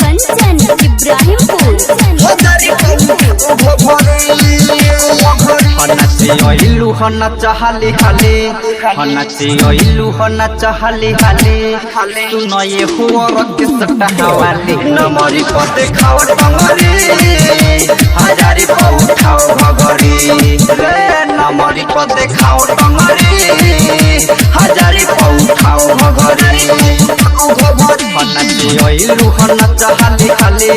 कंचन इब्राहिमपुर हनाचे ओइलू हना चाहले हाले हनाचे ओइलू हना चाहले हाले तू नये हुआ के सट्टा हवाले नमरी पते खाव टंगरी हजारी पाऊ खाओ भगरी रे नमरी पते खाओ टंगरी हजारी पाऊ खाओ भगरी हनाचे ओइलू हना चाहले हाले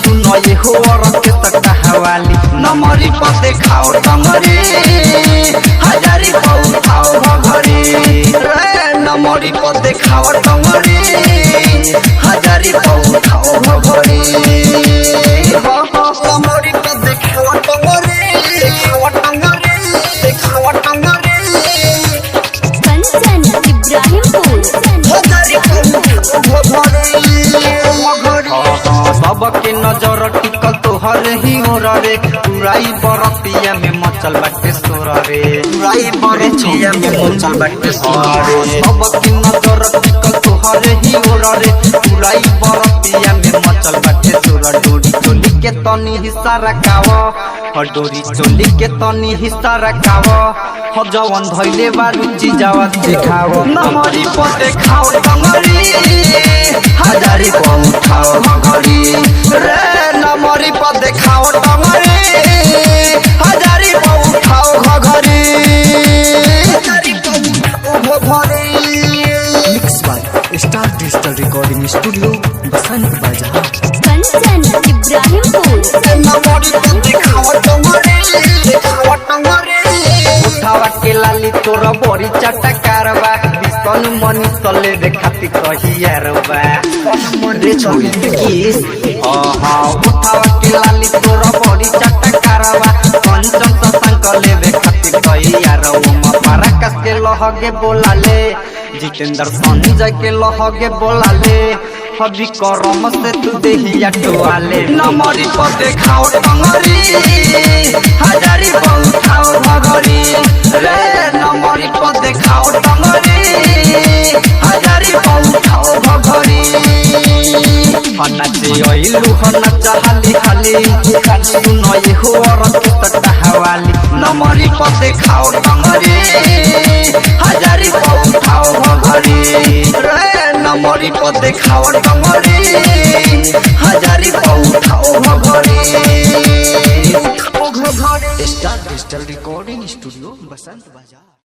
तू नये हुआ के सट्टा हवाले नमरी पते खाओ टंगरी हजारी पाऊ खाओ भगरी रे नमरी पते खाओ टंगरी हजारी पाऊ खाओ भगरी नमरी पते खाओ टंगरी कंचन इब्राहिमपुर सबके नजर टिकल तोहर ही ओर रे पुराई बरतिया में मचल बाटे सोर रे पुराई बरतिया में मचल बाटे सोर रे सबके नजर टिकल तोहर ही ओर रे पुराई बरतिया में मचल बाटे सोर डोरी चोली के तनी हिस्सा रखाव डोरी चोली के तनी हिस्सा रखाव हो जवन धइले बारुचि जावा देखाव नमरी पते खाओ टंगरी हजारी पाऊ खाओ भगरी रे नमरी पते खाओ टंगरी हजारी पाऊ खाओ भगरी mix by star digital recording studio Basant Bazar. Kanchan Ibrahimpur नमरी पते खाओ टंगरी उठावा के लाली तोर बड़ी चटकारबा बिसन मनी तले देखाती कहियारबा रे छोड़ी किस उठावा के लाली तोर बड़ी चटकारबा कंचन संग लेबे खाती कहियारबा पराकस के लहगे बोलाले जितेंद्र संजय के लहगे बोलाले हबी करम से तू देहिया टोआले नमरी पते खाओ टंगरी हजारी पाऊ खाओ भगरी रे नमरी पते खाओ टंगरी हजारी पाऊ खाओ भगरी हनाचे ओइलू हना चाहली खाली तू नये हुआ के सट्टा हवाली नमरी पते खाओ टंगरी हजारी पाऊ खाओ भगरी रे नमरी पते खाओ टंगरी हजारी पाऊ खाओ भगरी star digital recording studio Basant बाजार।